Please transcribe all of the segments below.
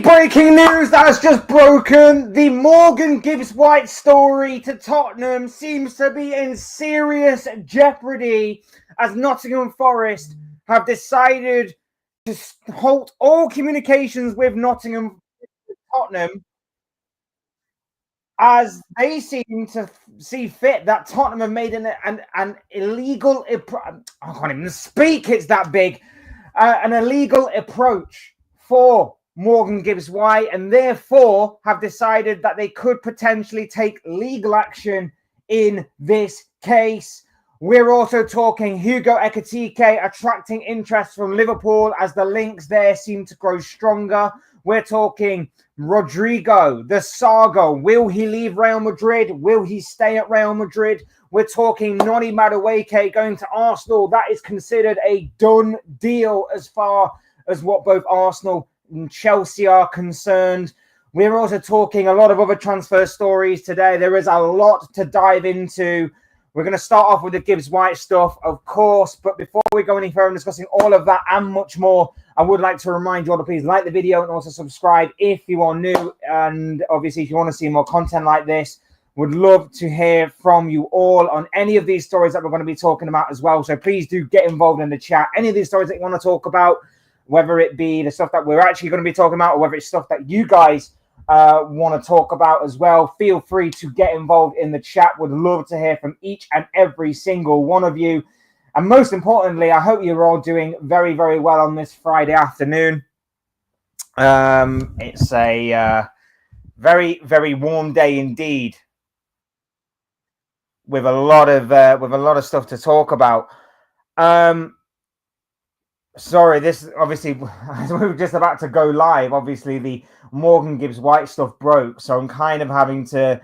breaking news that has just broken. The Morgan Gibbs-WHITE story to Tottenham seems to be in serious jeopardy as Nottingham Forest have decided to halt all communications with Tottenham as they seem to see fit that Tottenham have made an illegal, I can't even speak, it's that big, an illegal approach for Morgan Gibbs-WHITE, and therefore have decided that they could potentially take legal action in this case. We're also talking Hugo Ekitike attracting interest from Liverpool as the links there seem to grow stronger. We're talking Rodrygo, the saga. Will he leave Real Madrid? Will he stay at Real Madrid? We're talking Noni Madueke going to Arsenal. That is considered a done deal as far as what both Arsenal and Chelsea are concerned. We're also talking a lot of other transfer stories today. There is a lot to dive into. We're going to start off with the Gibbs-WHITE stuff, of course, but before we go any further in discussing all of that and much more, I would like to remind you all to please like the video and also subscribe if you are new. And obviously, if you want to see more content like this, would love to hear from you all on any of these stories that we're going to be talking about as well. So please do get involved in the chat. Any of these stories that you want to talk about, whether it be the stuff that we're actually going to be talking about or whether it's stuff that you guys want to talk about as well, feel free to get involved in the chat. Would love to hear from each and every single one of you. And most importantly, I hope you're all doing very, very well on this Friday afternoon. It's a very, very warm day indeed, with a lot of stuff to talk about. Sorry, this obviously, as we were just about to go live, obviously the Morgan Gibbs-WHITE stuff broke, so I'm kind of having to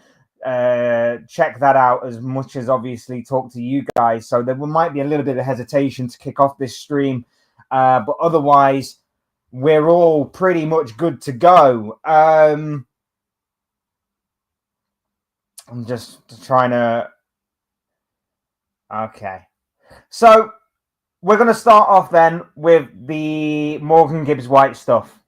check that out as much as obviously talk to you guys. So there might be a little bit of hesitation to kick off this stream, but otherwise we're all pretty much good to go. I'm just trying to... Okay. So we're going to start off then with the Morgan Gibbs-WHITE stuff.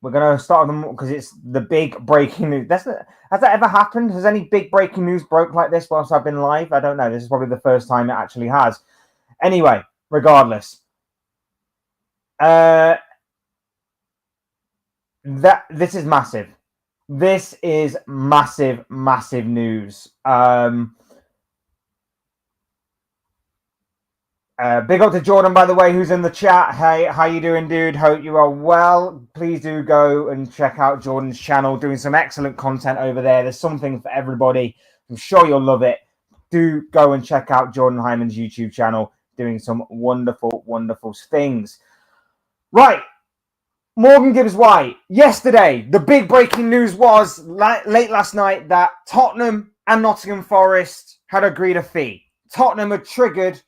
We're going to start with them because it's the big breaking news. Has that ever happened? Has any big breaking news broke like this whilst I've been live? I don't know. This is probably the first time it actually has. Anyway, regardless. This is massive. This is massive, massive news. Big up to Jordan, by the way, who's in the chat. Hey, how you doing, dude? Hope you are well. Please do go and check out Jordan's channel, doing some excellent content over there. There's something for everybody. I'm sure you'll love it. Do go and check out Jordan Hyman's YouTube channel, doing some wonderful, wonderful things. Right. Morgan Gibbs-WHITE. Yesterday, the big breaking news was late last night that Tottenham and Nottingham Forest had agreed a fee. Tottenham had triggered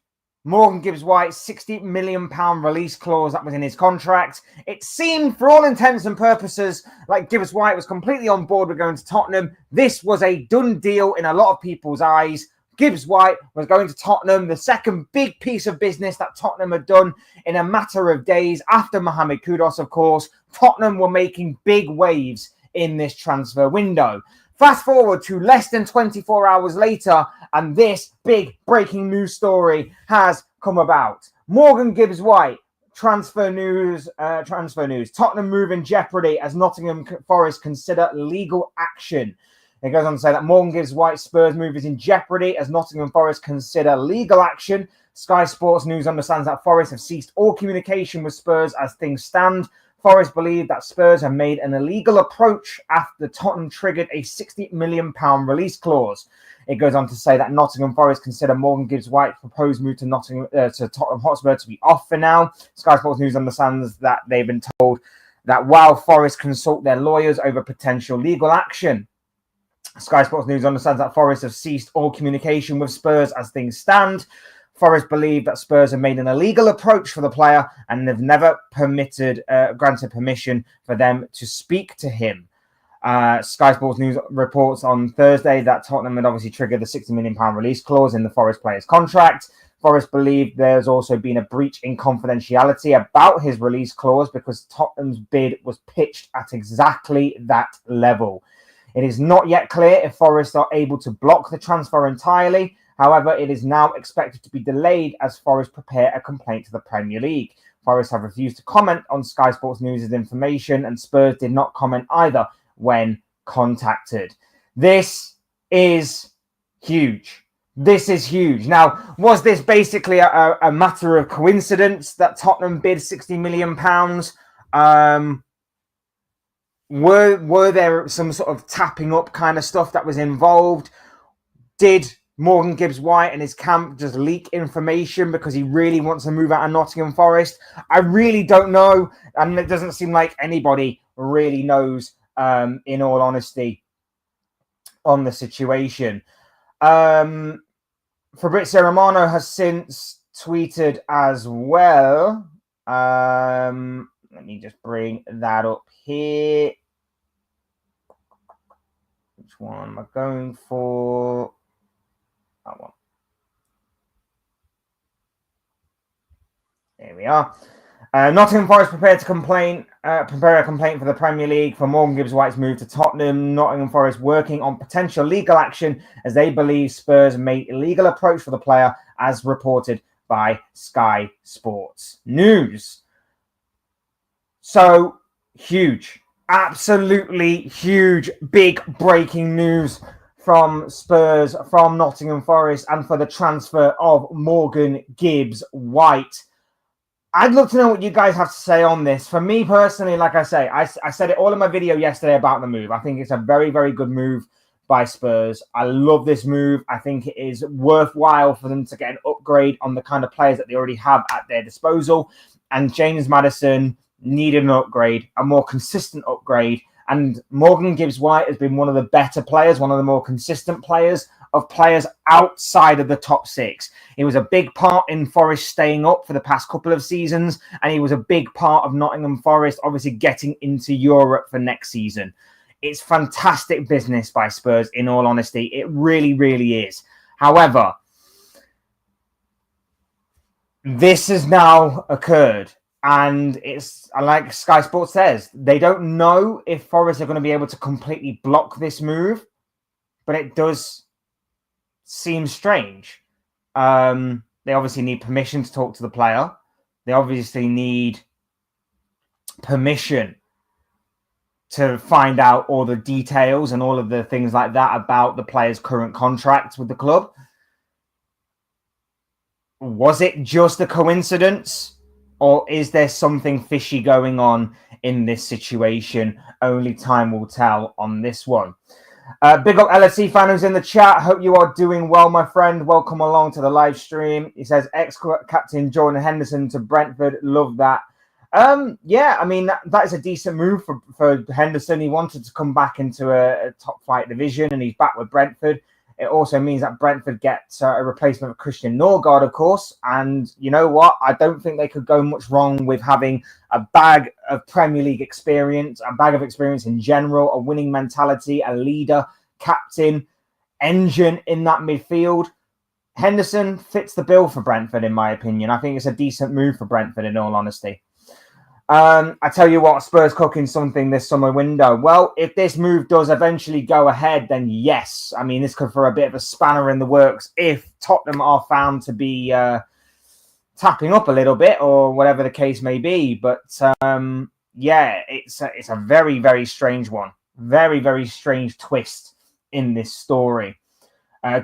Morgan Gibbs-WHITE's £60 million release clause that was in his contract. It seemed, for all intents and purposes, like Gibbs-WHITE was completely on board with going to Tottenham. This was a done deal in a lot of people's eyes. Gibbs-WHITE was going to Tottenham, the second big piece of business that Tottenham had done in a matter of days after Mohamed Kudus, of course. Tottenham were making big waves in this transfer window. Fast forward to less than 24 hours later, and this big breaking news story has come about. Morgan Gibbs-WHITE, transfer news. Tottenham move in jeopardy as Nottingham Forest consider legal action. It goes on to say that Morgan Gibbs-WHITE Spurs move is in jeopardy as Nottingham Forest consider legal action. Sky Sports News understands that Forest have ceased all communication with Spurs as things stand. Forest believe that Spurs have made an illegal approach after Tottenham triggered a £60 million release clause. It goes on to say that Nottingham Forest consider Morgan Gibbs-WHITE's proposed move to Tottenham Hotspur to be off for now. Sky Sports News understands that they've been told that while Forest consult their lawyers over potential legal action. Sky Sports News understands that Forest have ceased all communication with Spurs as things stand. Forest believe that Spurs have made an illegal approach for the player and have never granted permission for them to speak to him. Sky Sports News reports on Thursday that Tottenham had obviously triggered the £60 million release clause in the Forest player's contract. Forest believed there's also been a breach in confidentiality about his release clause because Tottenham's bid was pitched at exactly that level. It is not yet clear if Forest are able to block the transfer entirely. However, it is now expected to be delayed as Forest prepare a complaint to the Premier League. Forest have refused to comment on Sky Sports News' information, and Spurs did not comment either when contacted. This is huge. This is huge. Now, was this basically a matter of coincidence that Tottenham bid £60 million? Were there some sort of tapping up kind of stuff that was involved? Did Morgan Gibbs-White and his camp just leak information because he really wants to move out of Nottingham Forest? I really don't know, and it doesn't seem like anybody really knows, in all honesty, on the situation. Fabrizio Romano has since tweeted as well. Let me just bring that up here. Which one am I going for? That one. There we are. Nottingham Forest prepared to prepare a complaint for the Premier League for Morgan Gibbs-White's move to Tottenham. Nottingham Forest working on potential legal action as they believe Spurs made illegal approach for the player, as reported by Sky Sports News. So huge, absolutely huge, big breaking news from Spurs, from Nottingham Forest, and for the transfer of Morgan Gibbs-White. I'd love to know what you guys have to say on this. For me personally, like I say, I said it all in my video yesterday about the move. I think it's a very, very good move by Spurs. I love this move. I think it is worthwhile for them to get an upgrade on the kind of players that they already have at their disposal. And James Maddison needed an upgrade, a more consistent upgrade. And Morgan Gibbs-White has been one of the better players, one of the more consistent players outside of the top six. He was a big part in Forest staying up for the past couple of seasons, and he was a big part of Nottingham Forest obviously getting into Europe for next season. It's fantastic business by Spurs, in all honesty. It really, really is. However, this has now occurred, and it's like Sky Sports says, they don't know if Forest are going to be able to completely block this move, but it does seem strange. They obviously need permission to talk to the player. They obviously need permission to find out all the details and all of the things like that about the player's current contract with the club. Was it just a coincidence, or is there something fishy going on in this situation? Only time will tell on this one. Big up LFC fan who's in the chat. Hope you are doing well, my friend. Welcome along to the live stream. He says, ex-captain Jordan Henderson to Brentford. Love that. Yeah, I mean, that is a decent move for Henderson. He wanted to come back into a top flight division, and he's back with Brentford. It also means that Brentford gets a replacement of Christian Norgard, of course. And you know what? I don't think they could go much wrong with having a bag of Premier League experience, a bag of experience in general, a winning mentality, a leader, captain, engine in that midfield. Henderson fits the bill for Brentford, in my opinion. I think it's a decent move for Brentford, in all honesty. I tell you what, Spurs cooking something this summer window. Well, if this move does eventually go ahead, then yes. I mean, this could throw a bit of a spanner in the works if Tottenham are found to be tapping up a little bit, or whatever the case may be. But yeah, it's a very, very strange one. Very, very strange twist in this story.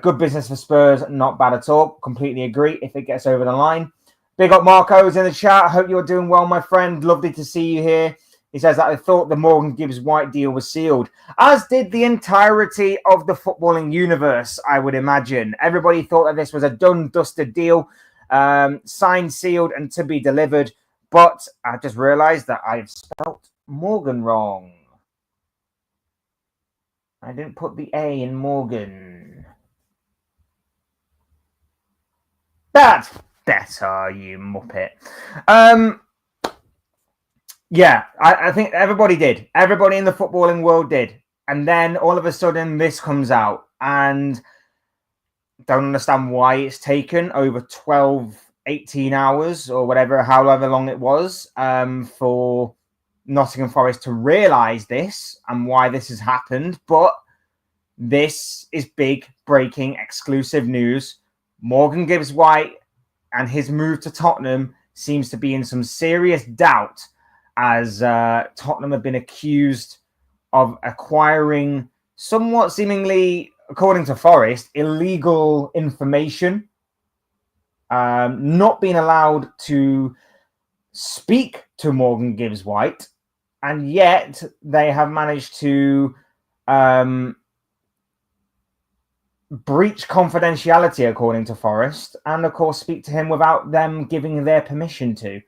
Good business for Spurs, not bad at all. Completely agree if it gets over the line. Big up Marco's in the chat. Hope you're doing well, my friend. Lovely to see you here. He says that I thought the Morgan Gibbs-White deal was sealed, as did the entirety of the footballing universe, I would imagine. Everybody thought that this was a done, dusted deal, signed, sealed, and to be delivered. But I just realized that I've spelt Morgan wrong. I didn't put the A in Morgan. That's better, you muppet. Yeah, I think everybody did. Everybody in the footballing world did. And then all of a sudden this comes out. And Don't understand why it's taken over 12, 18 hours or whatever, however long it was, for Nottingham Forest to realise this and why this has happened. But this is big, breaking, exclusive news. Morgan Gibbs-White and his move to Tottenham seems to be in some serious doubt, as Tottenham have been accused of acquiring somewhat seemingly, according to Forest, illegal information, not being allowed to speak to Morgan Gibbs-White, and yet they have managed to breach confidentiality, according to Forest, and of course speak to him without them giving their permission to.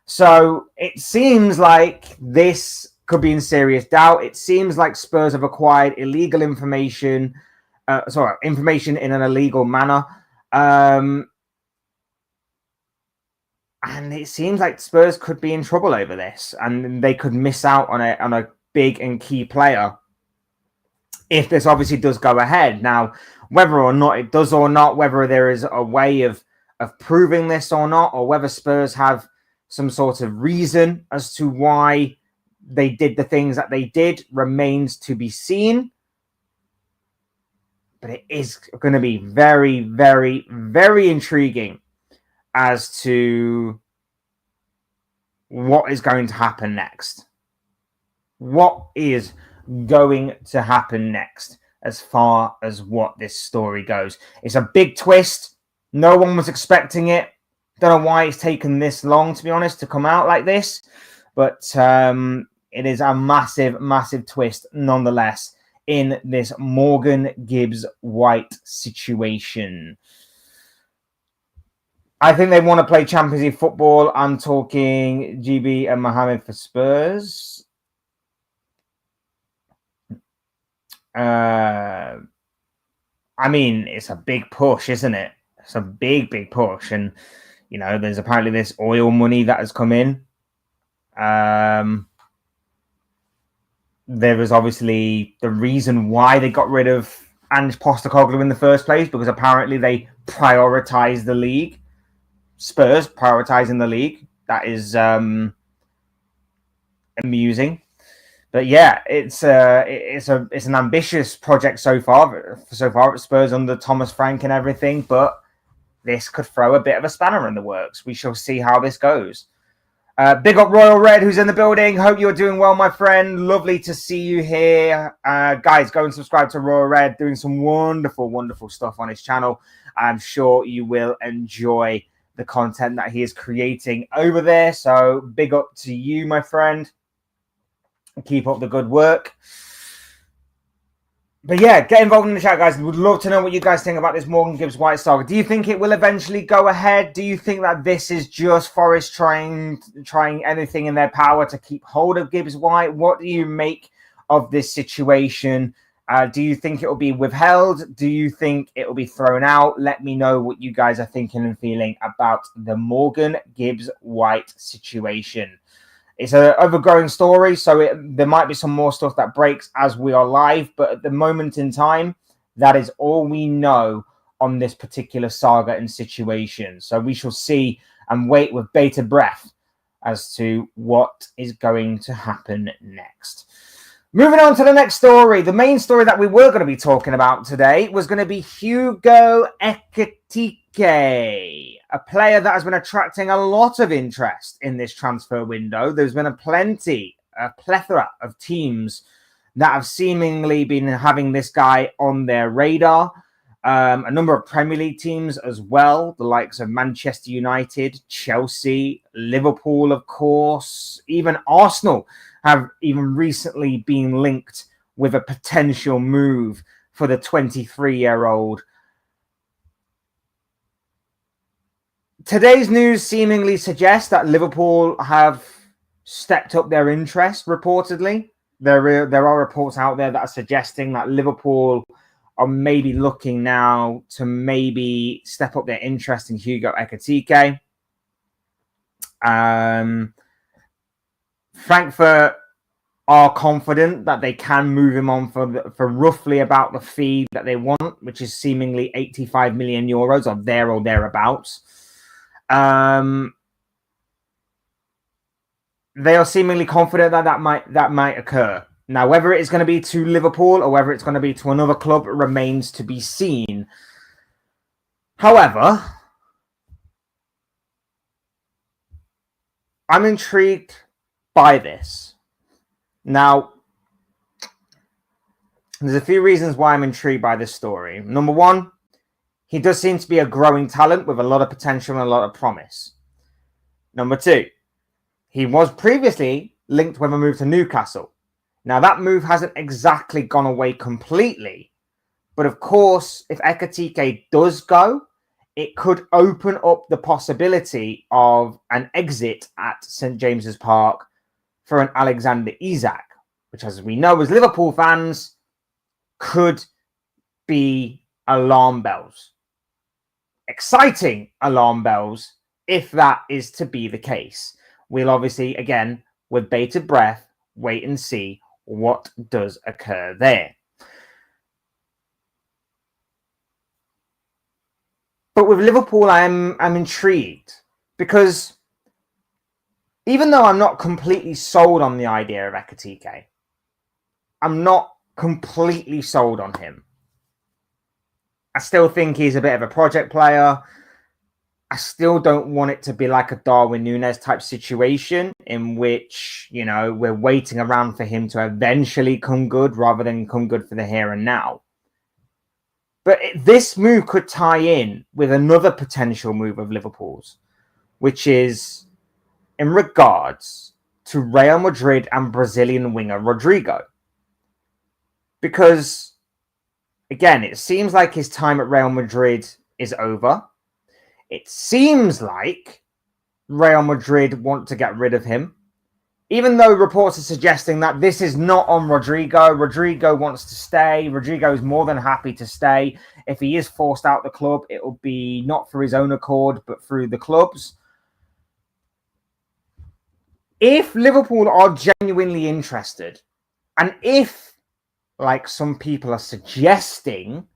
So it seems like this could be in serious doubt. It seems like Spurs have acquired illegal information, information in an illegal manner. And it seems like Spurs could be in trouble over this, and they could miss out on a big and key player if this obviously does go ahead. Now, whether or not it does or not, whether there is a way of proving this or not, or whether Spurs have some sort of reason as to why they did the things that they did, remains to be seen. But it is going to be very, very, very intriguing as to what is going to happen next. What is going to happen next as far as what this story goes? It's a big twist. No one was expecting it. Don't know why it's taken this long, to be honest, to come out like this. But it is a massive, massive twist nonetheless in this Morgan Gibbs-White situation. I think they want to play Champions League football. I'm talking GB and Mohamed for Spurs. I mean, it's a big push, isn't it? It's a big, big push. And, you know, there's apparently this oil money that has come in. There was obviously the reason why they got rid of Ange Postecoglou in the first place, because apparently they prioritized the league. Spurs prioritizing the league. That is amusing. But yeah, it's an ambitious project so far at Spurs under Thomas Frank and everything. But this could throw a bit of a spanner in the works. We shall see how this goes. Big up Royal Red, who's in the building. Hope you're doing well, my friend. Lovely to see you here. Guys, go and subscribe to Royal Red, doing some wonderful, wonderful stuff on his channel. I'm sure you will enjoy the content that he is creating over there. So big up to you, my friend. Keep up the good work. But yeah, get involved in the chat, guys. Would love to know what you guys think about this Morgan Gibbs-White saga. Do you think it will eventually go ahead? Do you think that this is just Forest trying anything in their power to keep hold of Gibbs-White? What do you make of this situation? Do you think it will be withheld? Do you think it will be thrown out? Let me know what you guys are thinking and feeling about the Morgan Gibbs-White situation. It's an overgrowing story, so there might be some more stuff that breaks as we are live. But at the moment in time, that is all we know on this particular saga and situation. So we shall see and wait with bated breath as to what is going to happen next. Moving on to the next story. The main story that we were going to be talking about today was going to be Hugo Ekitike, a player that has been attracting a lot of interest in this transfer window. There's been a plethora of teams that have seemingly been having this guy on their radar. A number of Premier League teams as well, the likes of Manchester United, Chelsea, Liverpool, of course, even Arsenal have even recently been linked with a potential move for the 23-year-old. Today's news seemingly suggests that Liverpool have stepped up their interest, reportedly. There are reports out there that are suggesting that Liverpool are maybe looking now to maybe step up their interest in Hugo Ekitike. Frankfurt are confident that they can move him on for roughly about the fee that they want, which is seemingly 85 million euros or there or thereabouts. They are seemingly confident that that might occur. Now, whether it's going to be to Liverpool or whether it's going to be to another club remains to be seen. However, I'm intrigued by this. Now, there's a few reasons why I'm intrigued by this story. Number one, he does seem to be a growing talent with a lot of potential and a lot of promise. Number two, he was previously linked with a move to Newcastle. Now, that move hasn't exactly gone away completely. But of course, if Ekitike does go, it could open up the possibility of an exit at St. James's Park for an Alexander Isak, which, as we know as Liverpool fans, could be alarm bells. Exciting alarm bells if that is to be the case. We'll obviously, again, with bated breath, wait and see what does occur there. But with Liverpool, I'm intrigued because even though I'm not completely sold on the idea of Ekitike, I'm not completely sold on him. I still think he's a bit of a project player. I still don't want it to be like a Darwin Núñez type situation in which, you know, we're waiting around for him to eventually come good rather than come good for the here and now. But this move could tie in with another potential move of Liverpool's, which is in regards to Real Madrid and Brazilian winger Rodrygo. Because, again, it seems like his time at Real Madrid is over. It seems like Real Madrid want to get rid of him, even though reports are suggesting that this is not on Rodrygo. Rodrygo wants to stay. Rodrygo is more than happy to stay. If he is forced out the club, it will be not for his own accord, but through the club's. If Liverpool are genuinely interested, and if, like some people are suggesting,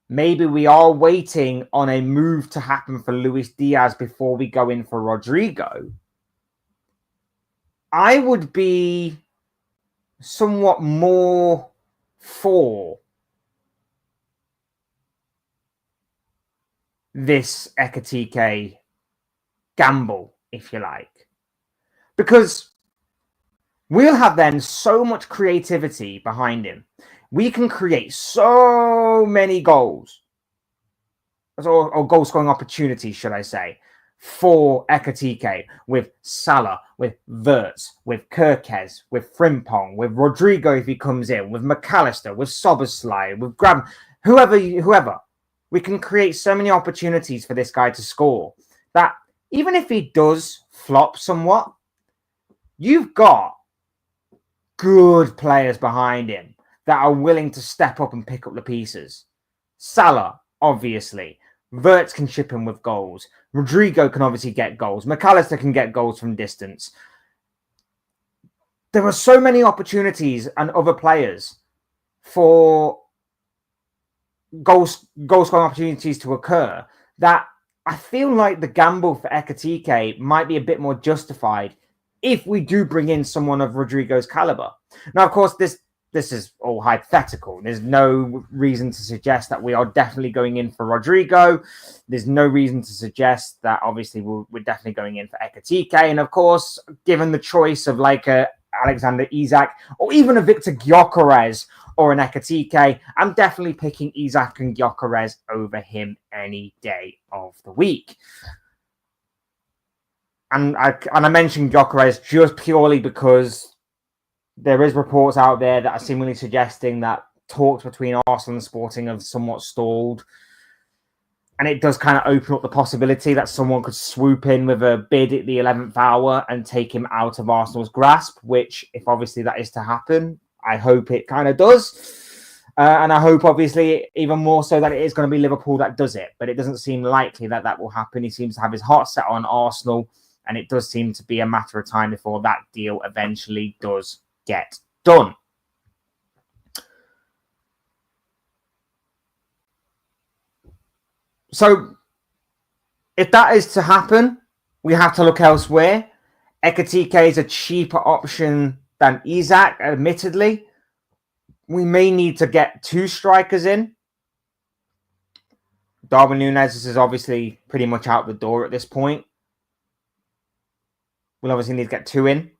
maybe we are waiting on a move to happen for Luis Diaz before we go in for Rodrygo, I would be somewhat more for this Ekitike gamble, if you like. Because we'll have then so much creativity behind him. We can create so many goals, or goal-scoring opportunities, should I say, for Ekitike, with Salah, with Wirtz, with Kerkez, with Frimpong, with Rodrygo if he comes in, with McAllister, with Szoboszlai, with Grab, whoever. We can create so many opportunities for this guy to score that even if he does flop somewhat, you've got good players behind him that are willing to step up and pick up the pieces. Salah, obviously. Wirtz can chip in with goals. Rodrygo can obviously get goals. McAllister can get goals from distance. There are so many opportunities and other players for goal-scoring opportunities to occur that I feel like the gamble for Ekitike might be a bit more justified if we do bring in someone of Rodrygo's caliber. Now, of course, this is all hypothetical. There's no reason to suggest that we are definitely going in for Rodrygo. There's no reason to suggest that obviously we're definitely going in for Ekitike. And of course, given the choice of like a Alexander Isak or even a Victor Gyökeres or an Ekitike, I'm definitely picking Isak and Gyökeres over him any day of the week. And I mentioned Gyökeres just purely because there is reports out there that are seemingly suggesting that talks between Arsenal and Sporting have somewhat stalled. And it does kind of open up the possibility that someone could swoop in with a bid at the 11th hour and take him out of Arsenal's grasp, which, if obviously that is to happen, I hope it kind of does. And I hope, obviously, even more so that it is going to be Liverpool that does it. But it doesn't seem likely that that will happen. He seems to have his heart set on Arsenal. And it does seem to be a matter of time before that deal eventually does get done. So if that is to happen, we have to look elsewhere. Ekitike is a cheaper option than Isak, admittedly. We may need to get 2 strikers in. Darwin Núñez is obviously pretty much out the door at this point. We'll obviously need to get 2 in.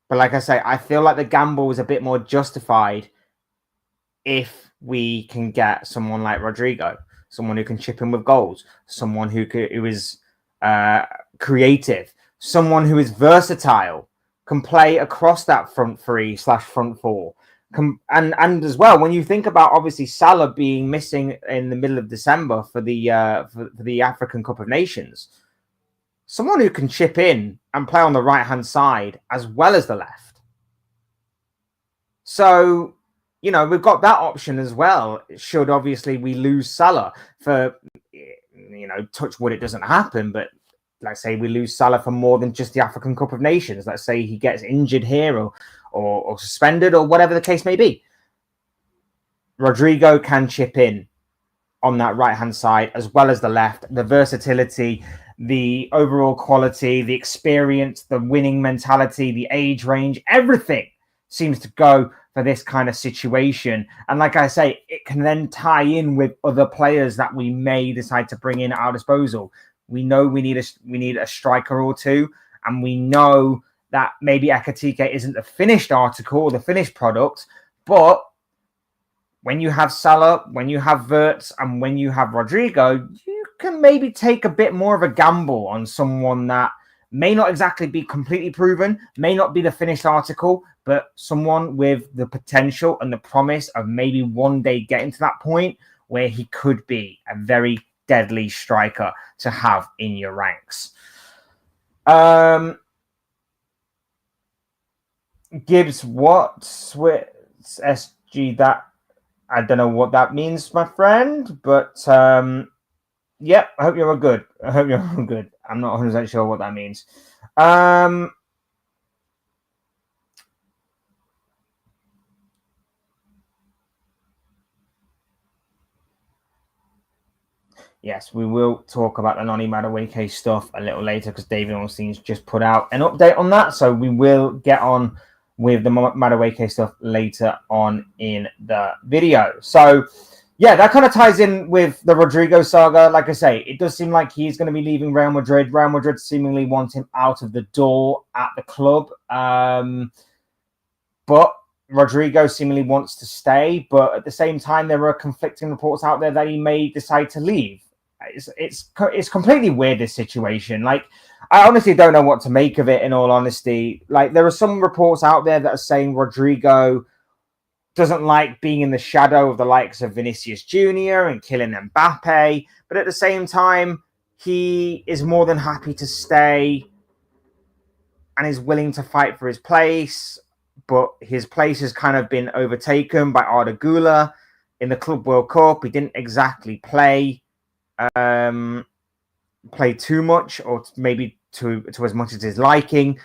But like I say, I feel like the gamble is a bit more justified if we can get someone like Rodrygo, someone who can chip in with goals, someone who is creative, someone who is versatile, can play across that front 3/front 4. And as well, when you think about obviously Salah being missing in the middle of December for the African Cup of Nations, someone who can chip in and play on the right-hand side as well as the left. So, you know, we've got that option as well. Should obviously we lose Salah for, you know, touch wood, it doesn't happen, but let's say we lose Salah for more than just the African Cup of Nations. Let's say he gets injured here or suspended or whatever the case may be. Rodrygo can chip in on that right-hand side as well as the left. The versatility, the overall quality, the experience, the winning mentality, the age range, everything seems to go for this kind of situation. And like I say, it can then tie in with other players that we may decide to bring in at our disposal. We know we need a striker or two, and we know that maybe Ekitike isn't the finished article or the finished product, but when you have Salah, when you have Wirtz, and when you have Rodrygo, you can maybe take a bit more of a gamble on someone that may not exactly be completely proven, may not be the finished article, but someone with the potential and the promise of maybe one day getting to that point where he could be a very deadly striker to have in your ranks. Gibbs, what? SG, that I don't know what that means, my friend, but yep, I hope you're all good. I hope you're all good. I'm not 100% sure what that means. Yes, we will talk about the Noni Madueke stuff a little later because David Ornstein's just put out an update on that. So we will get on with the Madueke stuff later on in the video. So, yeah, that kind of ties in with the Rodrygo saga. Like I say, it does seem like he's going to be leaving Real Madrid. Real Madrid seemingly want him out of the door at the club. But Rodrygo seemingly wants to stay. But at the same time, there are conflicting reports out there that he may decide to leave. It's completely weird, this situation. Like, I honestly don't know what to make of it, in all honesty. Like, there are some reports out there that are saying Rodrygo doesn't like being in the shadow of the likes of Vinicius Jr. and Kylian Mbappe, but at the same time, he is more than happy to stay and is willing to fight for his place, but his place has kind of been overtaken by Arda Güler in the Club World Cup. He didn't exactly play too much, or maybe to as much as his liking.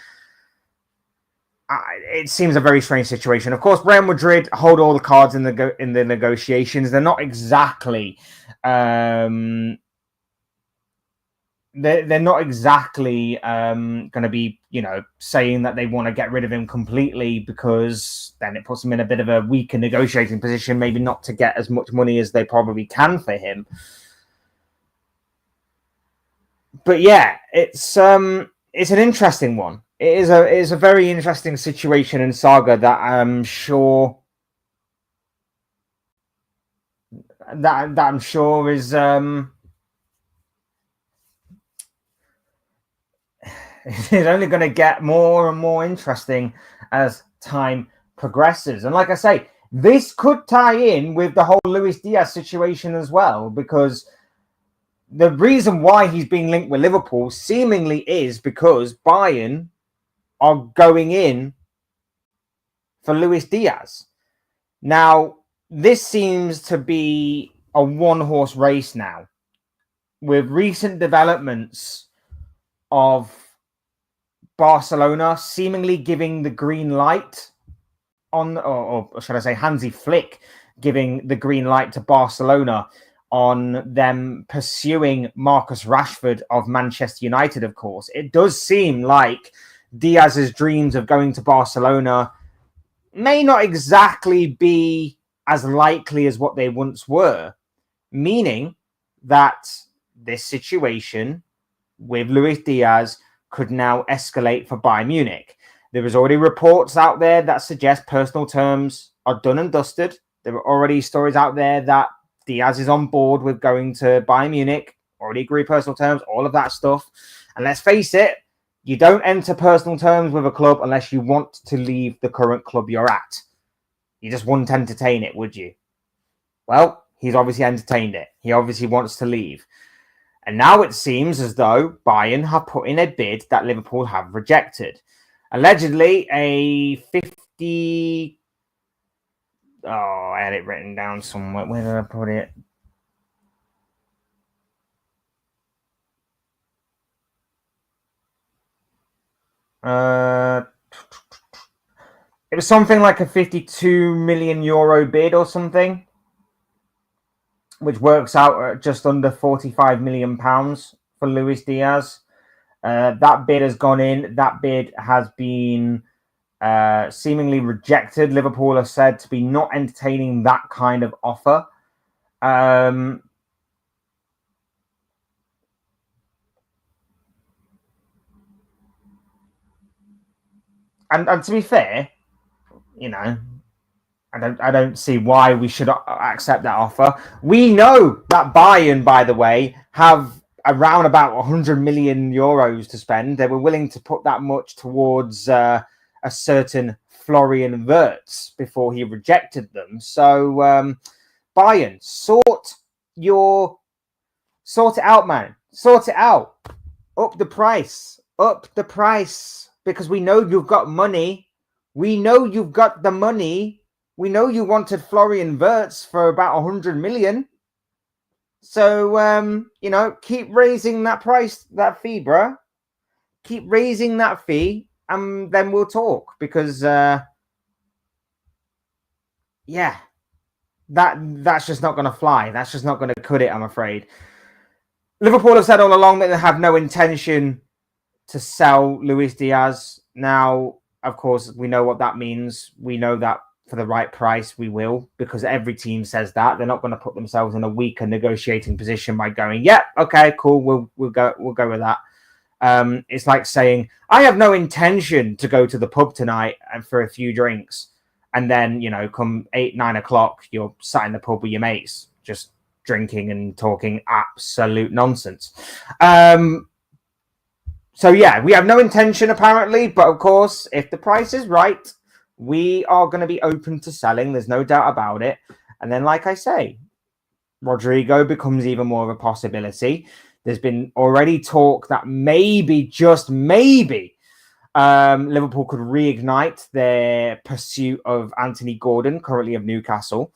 It seems a very strange situation. Of course, Real Madrid hold all the cards in the negotiations. They're not exactly they're not exactly going to be, you know, saying that they want to get rid of him completely, because then it puts them in a bit of a weaker negotiating position, maybe not to get as much money as they probably can for him. But yeah, it's an interesting one. It is a very interesting situation and saga that I'm sure is is only going to get more and more interesting as time progresses. And like I say, this could tie in with the whole Luis Diaz situation as well, because the reason why he's being linked with Liverpool seemingly is because Bayern are going in for Luis Diaz. Now, this seems to be a one-horse race now, with recent developments of Barcelona seemingly giving the green light on, or should I say Hansi Flick giving the green light to Barcelona on them pursuing Marcus Rashford of Manchester United, of course. It does seem like Diaz's dreams of going to Barcelona may not exactly be as likely as what they once were, meaning that this situation with Luis Diaz could now escalate for Bayern Munich. There is already reports out there that suggest personal terms are done and dusted. There are already stories out there that Diaz is on board with going to Bayern Munich, already agreed personal terms, all of that stuff. And let's face it, you don't enter personal terms with a club unless you want to leave the current club you're at. You just wouldn't entertain it, would you? Well, he's obviously entertained it. He obviously wants to leave. And now it seems as though Bayern have put in a bid that Liverpool have rejected. Allegedly, a 50... Oh, I had it written down somewhere. Where did I put it? It was something like a 52 million euro bid or something, which works out at just under 45 million pounds for Luis Diaz. That bid has gone in. That bid has been seemingly rejected. Liverpool are said to be not entertaining that kind of offer. And to be fair, you know, I don't see why we should accept that offer. We know that Bayern, by the way, have around about 100 million euros to spend. They were willing to put that much towards a certain Florian Wirtz before he rejected them. So Bayern, sort it out, man. Sort it out. Up the price. Because we know you've got money. We know you've got the money. We know you wanted Florian Wirtz for about 100 million. So, keep raising that price, that fee, bro. Keep raising that fee, and then we'll talk. Because, that's just not going to fly. That's just not going to cut it, I'm afraid. Liverpool have said all along that they have no intention to sell Luis Diaz. Now, of course, we know what that means. We know that for the right price, we will, because every team says that. They're not going to put themselves in a weaker negotiating position by going, yeah, okay, cool, we'll go with that. It's like saying, I have no intention to go to the pub tonight and for a few drinks, and then, come 8, 9 o'clock, you're sat in the pub with your mates, just drinking and talking absolute nonsense. So yeah, we have no intention apparently, but of course, if the price is right, we are going to be open to selling. There's no doubt about it. And then, like I say, Rodrygo becomes even more of a possibility. There's been already talk that maybe, just maybe, Liverpool could reignite their pursuit of Anthony Gordon, currently of Newcastle.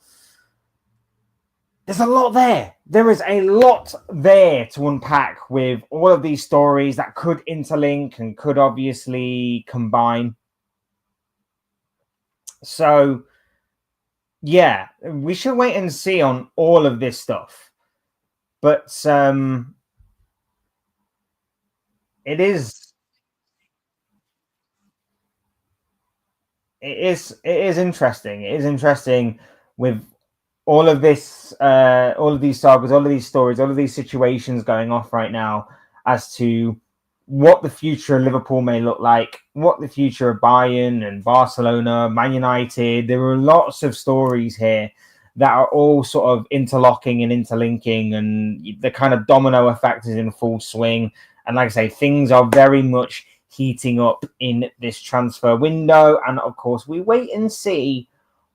There's a lot there. There is a lot there to unpack with all of these stories that could interlink and could obviously combine. So, yeah, we should wait and see on all of this stuff. But it is interesting. It is interesting with all of this, all of these sagas, all of these stories, all of these situations going off right now as to what the future of Liverpool may look like, what the future of Bayern and Barcelona, Man United. There are lots of stories here that are all sort of interlocking and interlinking, and the kind of domino effect is in full swing. And like I say, things are very much heating up in this transfer window. And of course, we wait and see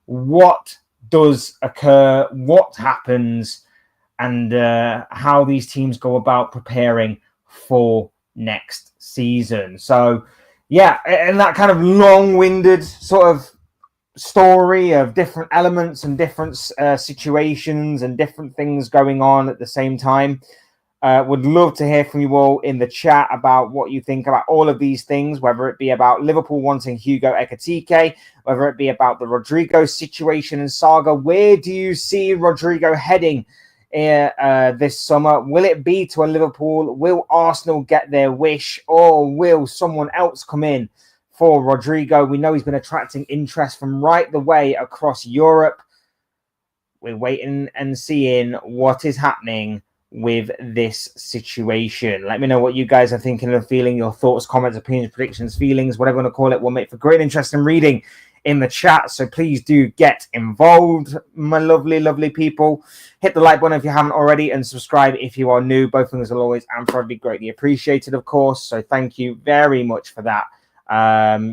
what does occur, what happens, and how these teams go about preparing for next season. So, yeah, and that kind of long-winded sort of story of different elements and different situations and different things going on at the same time. Would love to hear from you all in the chat about what you think about all of these things, whether it be about Liverpool wanting Hugo Ekitike, whether it be about the Rodrygo situation and saga. Where do you see Rodrygo heading this summer? Will it be to a Liverpool? Will Arsenal get their wish, or will someone else come in for Rodrygo? We know he's been attracting interest from right the way across Europe. We're waiting and seeing what is happening with this situation. Let me know what you guys are thinking and feeling. Your thoughts, comments, opinions, predictions, feelings, whatever you want to call it, will make for great interesting reading in the chat. So please do get involved, my lovely, lovely people. Hit the like button if you haven't already, and subscribe if you are new. Both things, as always, and probably greatly appreciated, of course. So thank you very much for that.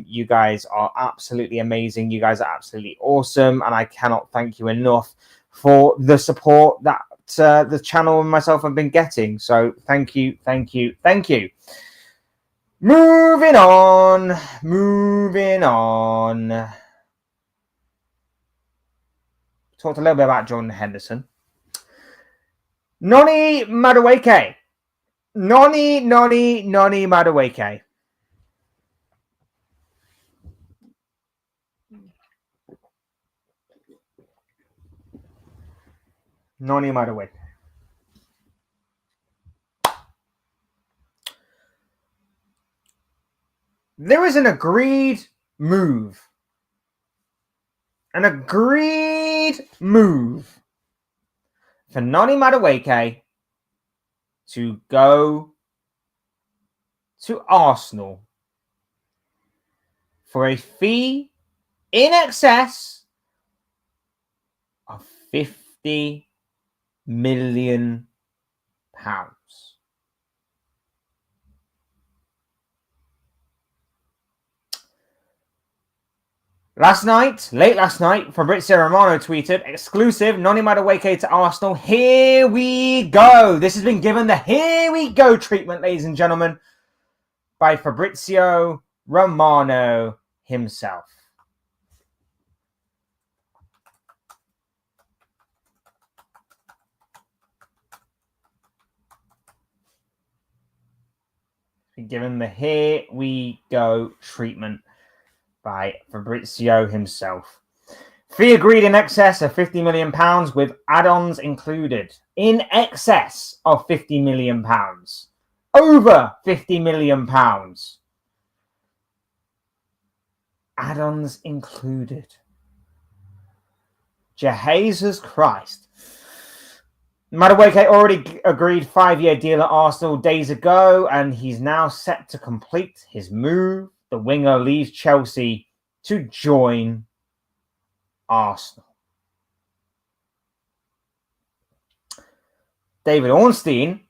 You guys are absolutely amazing. You guys are absolutely awesome, and I cannot thank you enough for the support that the channel and myself have been getting. So thank you, thank you, thank you. Moving on. Talked a little bit about Jordan Henderson. Noni Madueke. Noni Madueke. Noni Madueke. There is an agreed move. An agreed move for Noni Madueke to go to Arsenal for a fee in excess of £50 million. Late last night, Fabrizio Romano tweeted, exclusive, Noni Madueke to Arsenal. Here we go. This has been given the here we go treatment, ladies and gentlemen, by Fabrizio Romano himself. Been given the here we go treatment by Fabrizio himself. Fee agreed in excess of £50 million with add-ons included. In excess of £50 million. Over £50 million. Add-ons included. Jesus Christ. Madueke already agreed 5-year deal at Arsenal days ago, and he's now set to complete his move. The winger leaves Chelsea to join Arsenal. David Ornstein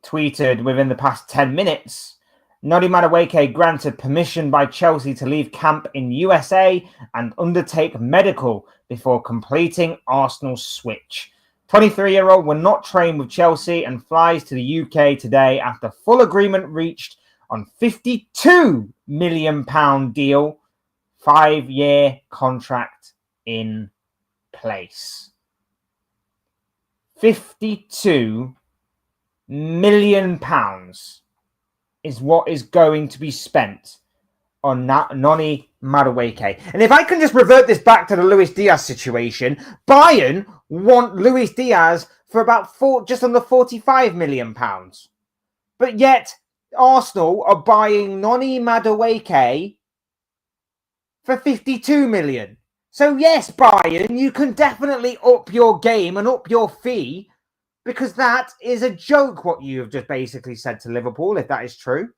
tweeted within the past 10 minutes, Noni Madueke granted permission by Chelsea to leave camp in USA and undertake medical before completing Arsenal's switch. 23-year-old will not train with Chelsea and flies to the UK today after full agreement reached on £52 million deal, 5-year contract in place. £52 million is what is going to be spent on Noni Madueke. And if I can just revert this back to the Luis Diaz situation, Bayern want Luis Diaz for about just under £45 million. But yet, Arsenal are buying Noni Madueke for £52 million. So yes, Bayern, you can definitely up your game and up your fee, because that is a joke what you have just basically said to Liverpool, if that is true.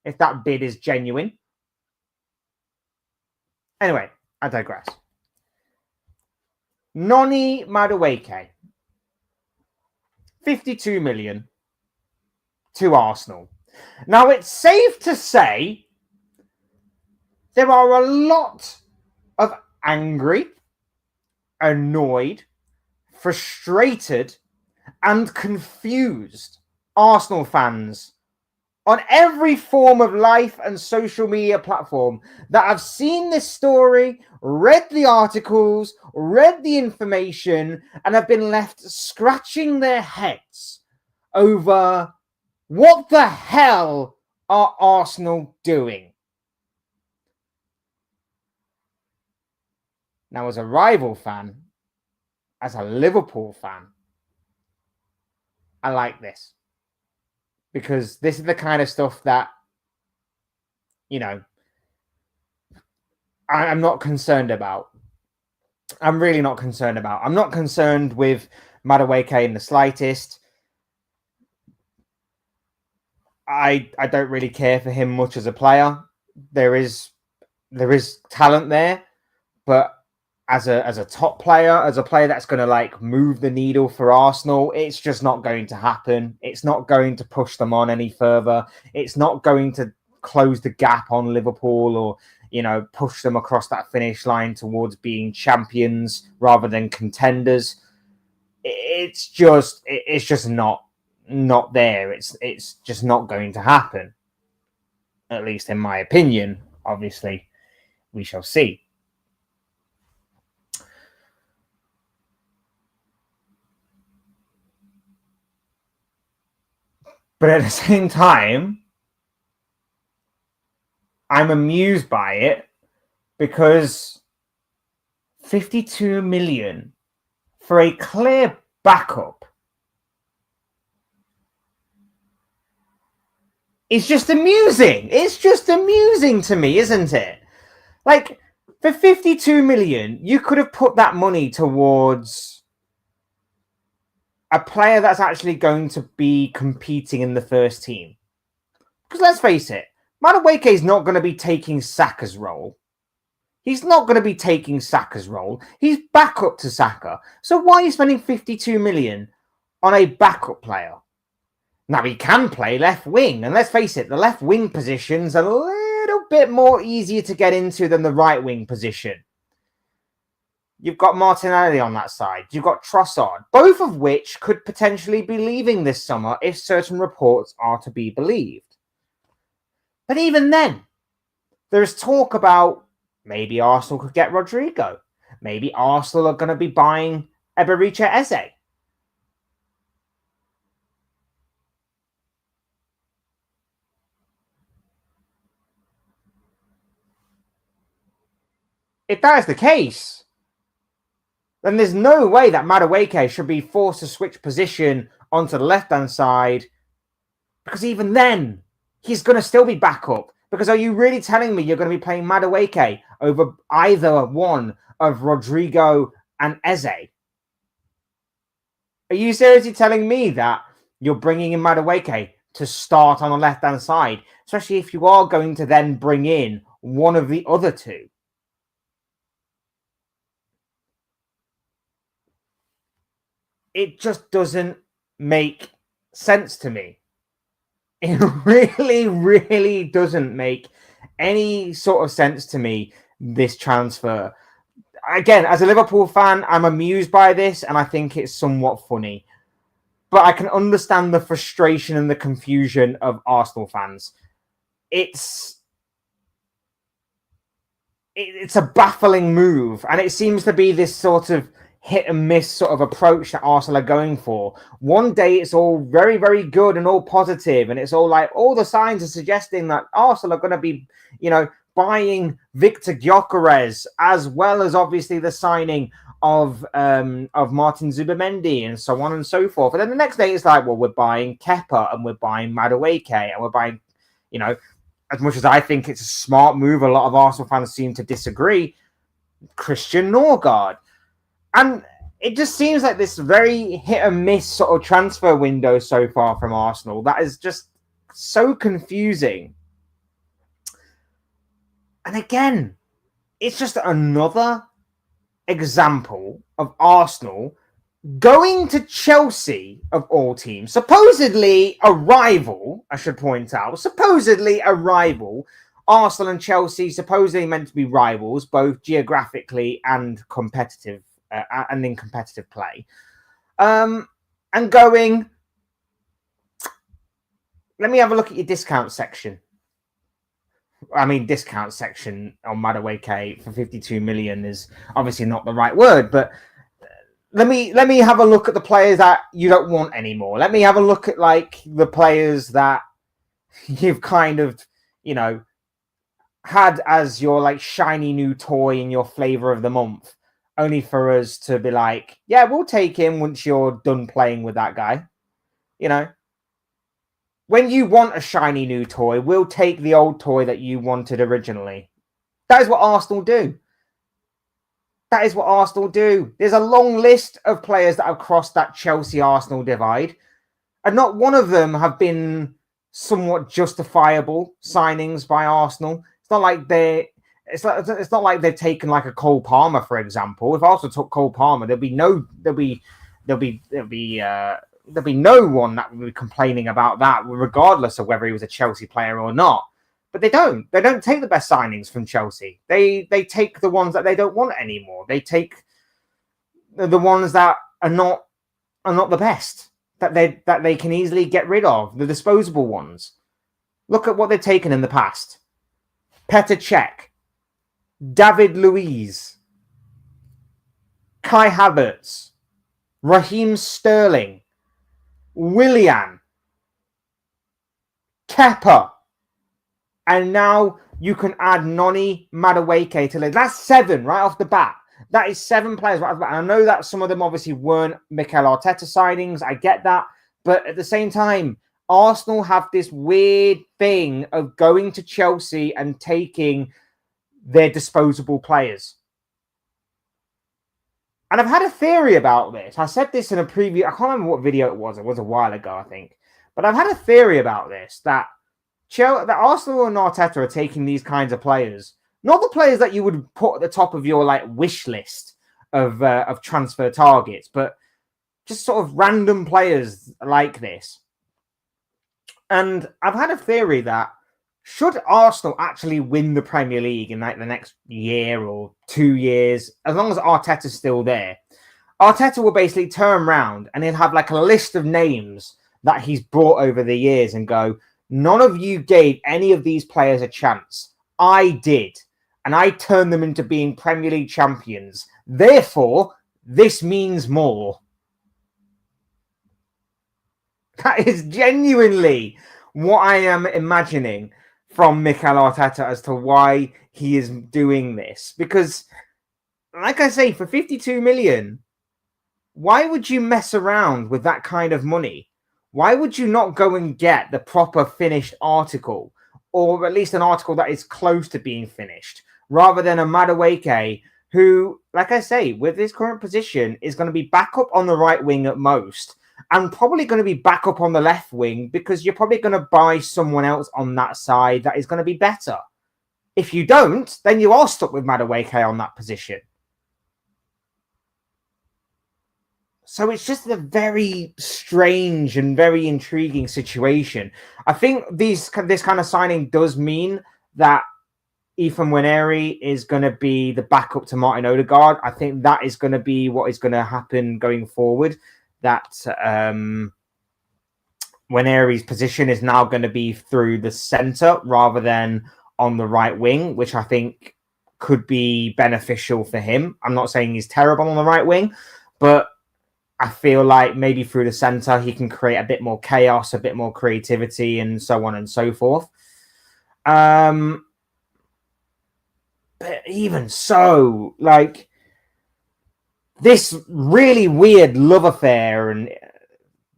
If that bid is genuine. Anyway, I digress. Noni Madueke. £52 million to Arsenal. Now, it's safe to say there are a lot of angry, annoyed, frustrated, and confused Arsenal fans on every form of life and social media platform that have seen this story, read the articles, read the information, and have been left scratching their heads over what the hell are Arsenal doing? Now, as a rival fan, as a Liverpool fan, I like this. Because this is the kind of stuff that, you know, I'm not concerned about. I'm really not concerned about. I'm not concerned with Madueke in the slightest. I don't really care for him much as a player. There is talent there, but as a top player, as a player that's going to like move the needle for Arsenal, it's just not going to happen. It's not going to push them on any further. It's not going to close the gap on Liverpool or, you know, push them across that finish line towards being champions rather than contenders. It's just not there. It's just not going to happen. At least in my opinion. Obviously, we shall see. But at the same time, I'm amused by it because 52 million for a clear backup is just amusing. It's just amusing to me, isn't it? Like, for 52 million, you could have put that money towards a player that's actually going to be competing in the first team. Because let's face it, Madueke is not going to be taking Saka's role. He's not going to be taking Saka's role. He's backup to Saka. So why are you spending 52 million on a backup player? Now, he can play left wing. And let's face it, the left wing position's a little bit more easier to get into than the right wing position. You've got Martinelli on that side. You've got Trossard, both of which could potentially be leaving this summer if certain reports are to be believed. But even then, there's talk about maybe Arsenal could get Rodrygo. Maybe Arsenal are going to be buying Ebericha Eze. If that is the case, then there's no way that Madueke should be forced to switch position onto the left-hand side, because even then, he's going to still be back up. Because are you really telling me you're going to be playing Madueke over either one of Rodrygo and Eze? Are you seriously telling me that you're bringing in Madueke to start on the left-hand side, especially if you are going to then bring in one of the other two? It just doesn't make sense to me. It really, really doesn't make any sort of sense to me, this transfer. Again, as a Liverpool fan, I'm amused by this, and I think it's somewhat funny. But I can understand the frustration and the confusion of Arsenal fans. It's a baffling move, and it seems to be this sort of hit and miss sort of approach that Arsenal are going for. One day it's all very, very good and all positive, and it's all like all the signs are suggesting that Arsenal are going to be, you know, buying Victor Gyökeres, as well as obviously the signing of Martin Zubimendi and so on and so forth. And then the next day it's like, well, we're buying Kepa and we're buying Madueke and we're buying, you know, as much as I think it's a smart move, a lot of Arsenal fans seem to disagree, Christian Norgard. And it just seems like this very hit and miss sort of transfer window so far from Arsenal that is just so confusing. And again, it's just another example of Arsenal going to Chelsea, of all teams, supposedly a rival, I should point out, supposedly a rival. Arsenal and Chelsea supposedly meant to be rivals, both geographically and competitive. And in competitive play, and going, let me have a look at your discount section. I mean, discount section on Madueke for 52 million is obviously not the right word, but let me have a look at the players that you don't want anymore. Let me have a look at like the players that you've kind of, you know, had as your like shiny new toy in your flavor of the month, only for us to be like, yeah, we'll take him once you're done playing with that guy. You know, when you want a shiny new toy, we'll take the old toy that you wanted originally. That is what Arsenal do. That is what Arsenal do. There's a long list of players that have crossed that Chelsea-Arsenal divide, and not one of them have been somewhat justifiable signings by Arsenal. It's not like it's not like they've taken like a Cole Palmer, for example. If Arsenal took Cole Palmer, there'll be no one that would be complaining about that, regardless of whether he was a Chelsea player or not. But they don't. They don't take the best signings from Chelsea. They take the ones that they don't want anymore. They take the ones that are not the best, that they can easily get rid of, the disposable ones. Look at what they've taken in the past. Petr Cech, David Luiz, Kai Havertz, Raheem Sterling, Willian, Kepa, and now you can add Noni Madueke to it. That's 7 right off the bat. That is 7 players right off the bat. And I know that some of them obviously weren't Mikel Arteta signings. I get that. But at the same time, Arsenal have this weird thing of going to Chelsea and taking their disposable players. And I've had a theory about this. I said this in a preview. I can't remember what video it was. It was a while ago, I think. But I've had a theory about this, that Arsenal and Arteta are taking these kinds of players, not the players that you would put at the top of your like wish list of transfer targets, but just sort of random players like this. And I've had a theory that should Arsenal actually win the Premier League in like the next year or 2 years, as long as Arteta's still there, Arteta will basically turn around and he'll have like a list of names that he's brought over the years and go, none of you gave any of these players a chance. I did. And I turned them into being Premier League champions. Therefore, this means more. That is genuinely what I am imagining from Mikel Arteta as to why he is doing this. Because, like I say, for 52 million, why would you mess around with that kind of money? Why would you not go and get the proper finished article, or at least an article that is close to being finished, rather than a Madueke who, like I say, with his current position, is going to be back up on the right wing at most, and probably going to be back up on the left wing because you're probably going to buy someone else on that side that is going to be better. If you don't, then you are stuck with Madueke on that position. So it's just a very strange and very intriguing situation. I think this kind of signing does mean that Ethan Nwaneri is going to be the backup to Martin Odegaard. I think that is going to be what is going to happen going forward. That Nwaneri's position is now going to be through the centre rather than on the right wing, which I think could be beneficial for him. I'm not saying he's terrible on the right wing, but I feel like maybe through the centre, he can create a bit more chaos, a bit more creativity, and so on and so forth. But even so, like, this really weird love affair and